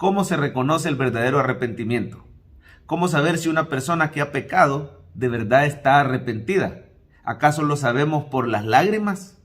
¿Cómo se reconoce el verdadero arrepentimiento? ¿Cómo saber si una persona que ha pecado de verdad está arrepentida? ¿Acaso lo sabemos por las lágrimas?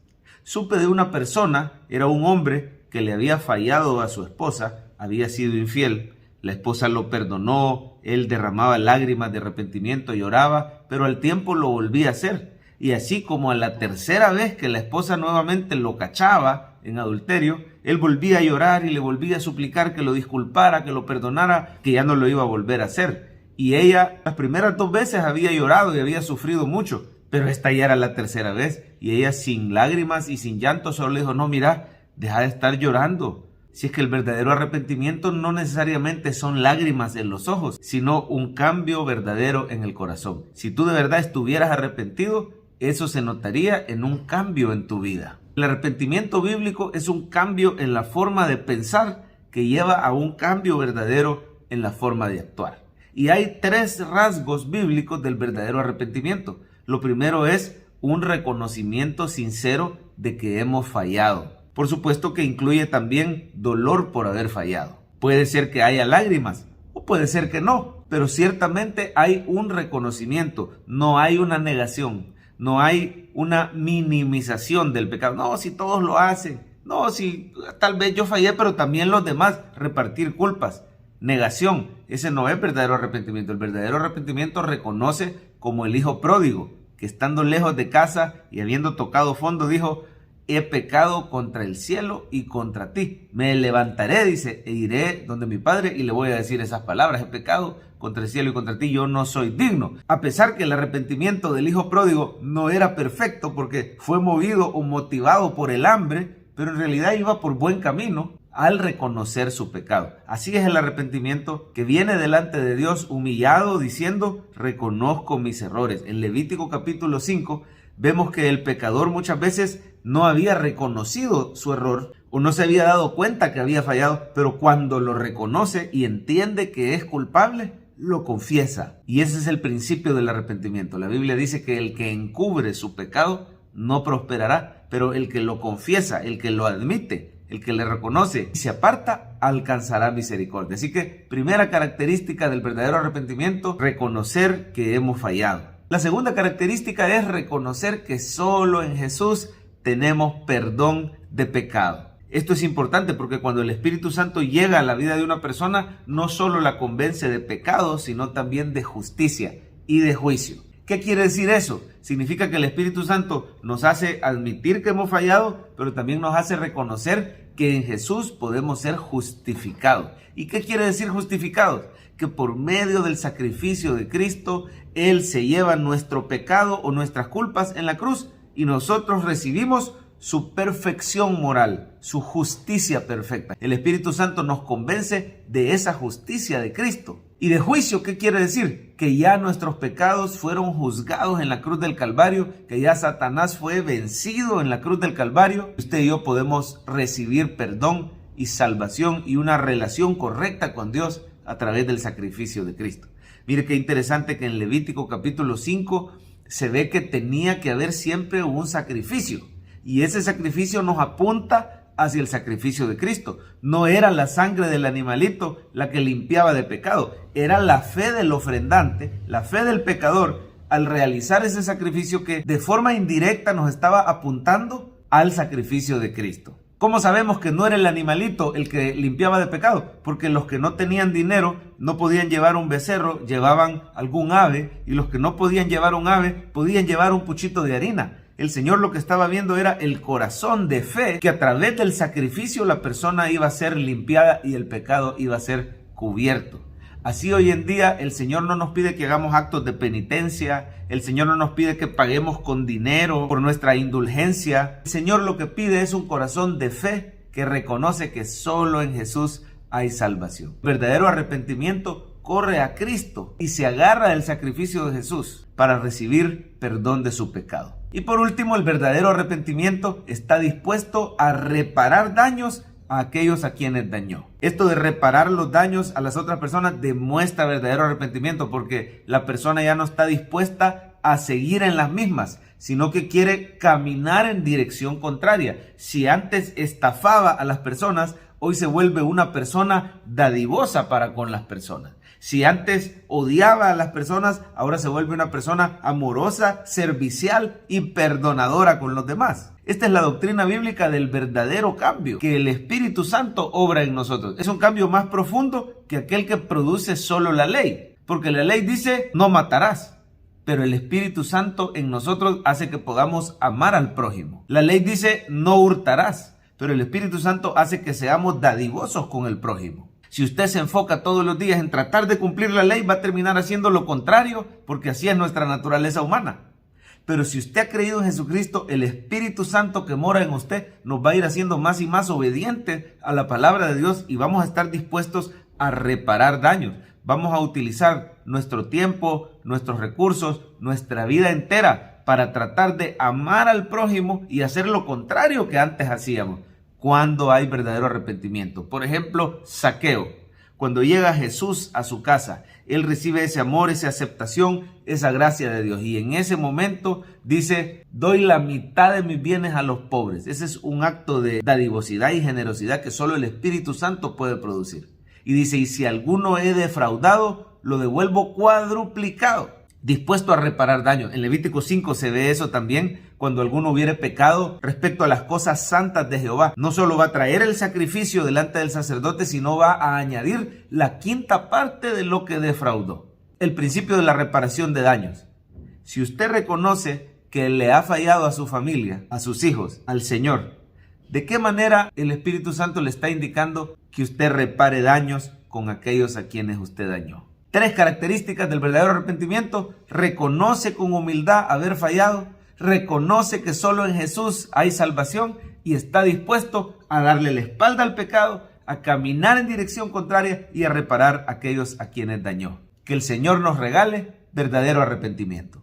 Supe de una persona, era un hombre que le había fallado a su esposa, había sido infiel. La esposa lo perdonó, él derramaba lágrimas de arrepentimiento, lloraba, pero al tiempo lo volvía a hacer. Y así como a la tercera vez que la esposa nuevamente lo cachaba en adulterio, él volvía a llorar y le volvía a suplicar que lo disculpara, que lo perdonara, que ya no lo iba a volver a hacer. Y ella las primeras 2 veces había llorado y había sufrido mucho, pero esta ya era la tercera vez. Y ella sin lágrimas y sin llanto solo le dijo, no, mira, deja de estar llorando. Si es que el verdadero arrepentimiento no necesariamente son lágrimas en los ojos, sino un cambio verdadero en el corazón. Si tú de verdad estuvieras arrepentido, eso se notaría en un cambio en tu vida. El arrepentimiento bíblico es un cambio en la forma de pensar que lleva a un cambio verdadero en la forma de actuar. Y hay 3 rasgos bíblicos del verdadero arrepentimiento. Lo primero es un reconocimiento sincero de que hemos fallado. Por supuesto que incluye también dolor por haber fallado. Puede ser que haya lágrimas o puede ser que no, pero ciertamente hay un reconocimiento, no hay una negación. No hay una minimización del pecado. No, si todos lo hacen. No, si tal vez yo fallé, pero también los demás. Repartir culpas. Negación. Ese no es verdadero arrepentimiento. El verdadero arrepentimiento reconoce como el hijo pródigo, que estando lejos de casa y habiendo tocado fondo, dijo, he pecado contra el cielo y contra ti. Me levantaré, dice, e iré donde mi padre y le voy a decir esas palabras. He pecado contra el cielo y contra ti, yo no soy digno. A pesar que el arrepentimiento del hijo pródigo no era perfecto porque fue movido o motivado por el hambre, pero en realidad iba por buen camino al reconocer su pecado. Así es el arrepentimiento que viene delante de Dios humillado diciendo, reconozco mis errores. En Levítico capítulo 5 vemos que el pecador muchas veces no había reconocido su error o no se había dado cuenta que había fallado, pero cuando lo reconoce y entiende que es culpable, lo confiesa. Y ese es el principio del arrepentimiento. La Biblia dice que el que encubre su pecado no prosperará, pero el que lo confiesa, el que lo admite, el que le reconoce y se aparta, alcanzará misericordia. Así que, primera característica del verdadero arrepentimiento, reconocer que hemos fallado. La segunda característica es reconocer que solo en Jesús tenemos perdón de pecado. Esto es importante porque cuando el Espíritu Santo llega a la vida de una persona, no solo la convence de pecado, sino también de justicia y de juicio. ¿Qué quiere decir eso? Significa que el Espíritu Santo nos hace admitir que hemos fallado, pero también nos hace reconocer que en Jesús podemos ser justificados. ¿Y qué quiere decir justificados? Que por medio del sacrificio de Cristo, Él se lleva nuestro pecado o nuestras culpas en la cruz y nosotros recibimos su perfección moral, su justicia perfecta. El Espíritu Santo nos convence de esa justicia de Cristo. ¿Y de juicio qué quiere decir? Que ya nuestros pecados fueron juzgados en la cruz del Calvario, que ya Satanás fue vencido en la cruz del Calvario. Usted y yo podemos recibir perdón y salvación y una relación correcta con Dios a través del sacrificio de Cristo. Mire qué interesante que en Levítico capítulo 5 se ve que tenía que haber siempre un sacrificio. Y ese sacrificio nos apunta hacia el sacrificio de Cristo. No era la sangre del animalito la que limpiaba de pecado. Era la fe del ofrendante, la fe del pecador al realizar ese sacrificio que de forma indirecta nos estaba apuntando al sacrificio de Cristo. ¿Cómo sabemos que no era el animalito el que limpiaba de pecado? Porque los que no tenían dinero no podían llevar un becerro, llevaban algún ave, y los que no podían llevar un ave podían llevar un puchito de harina. El Señor lo que estaba viendo era el corazón de fe, que a través del sacrificio la persona iba a ser limpiada y el pecado iba a ser cubierto. Así hoy en día el Señor no nos pide que hagamos actos de penitencia, el Señor no nos pide que paguemos con dinero por nuestra indulgencia. El Señor lo que pide es un corazón de fe que reconoce que solo en Jesús hay salvación. El verdadero arrepentimiento corre a Cristo y se agarra del sacrificio de Jesús para recibir perdón de su pecado. Y por último, el verdadero arrepentimiento está dispuesto a reparar daños a aquellos a quienes dañó. Esto de reparar los daños a las otras personas demuestra verdadero arrepentimiento, porque la persona ya no está dispuesta a seguir en las mismas, sino que quiere caminar en dirección contraria. Si antes estafaba a las personas, hoy se vuelve una persona dadivosa para con las personas. Si antes odiaba a las personas, ahora se vuelve una persona amorosa, servicial y perdonadora con los demás. Esta es la doctrina bíblica del verdadero cambio que el Espíritu Santo obra en nosotros. Es un cambio más profundo que aquel que produce solo la ley, porque la ley dice no matarás, pero el Espíritu Santo en nosotros hace que podamos amar al prójimo. La ley dice no hurtarás, pero el Espíritu Santo hace que seamos dadivosos con el prójimo. Si usted se enfoca todos los días en tratar de cumplir la ley, va a terminar haciendo lo contrario, porque así es nuestra naturaleza humana. Pero si usted ha creído en Jesucristo, el Espíritu Santo que mora en usted nos va a ir haciendo más y más obedientes a la palabra de Dios y vamos a estar dispuestos a reparar daños. Vamos a utilizar nuestro tiempo, nuestros recursos, nuestra vida entera para tratar de amar al prójimo y hacer lo contrario que antes hacíamos cuando hay verdadero arrepentimiento. Por ejemplo, Zaqueo. Cuando llega Jesús a su casa, él recibe ese amor, esa aceptación, esa gracia de Dios. Y en ese momento dice, doy la mitad de mis bienes a los pobres. Ese es un acto de dadivosidad y generosidad que solo el Espíritu Santo puede producir. Y dice, y si alguno he defraudado, lo devuelvo cuadruplicado, dispuesto a reparar daños. En Levítico 5 se ve eso también. Cuando alguno hubiere pecado respecto a las cosas santas de Jehová, no solo va a traer el sacrificio delante del sacerdote, sino va a añadir la quinta parte de lo que defraudó. El principio de la reparación de daños. Si usted reconoce que le ha fallado a su familia, a sus hijos, al Señor, ¿de qué manera el Espíritu Santo le está indicando que usted repare daños con aquellos a quienes usted dañó? 3 características del verdadero arrepentimiento: reconoce con humildad haber fallado, reconoce que solo en Jesús hay salvación y está dispuesto a darle la espalda al pecado, a caminar en dirección contraria y a reparar a aquellos a quienes dañó. Que el Señor nos regale verdadero arrepentimiento.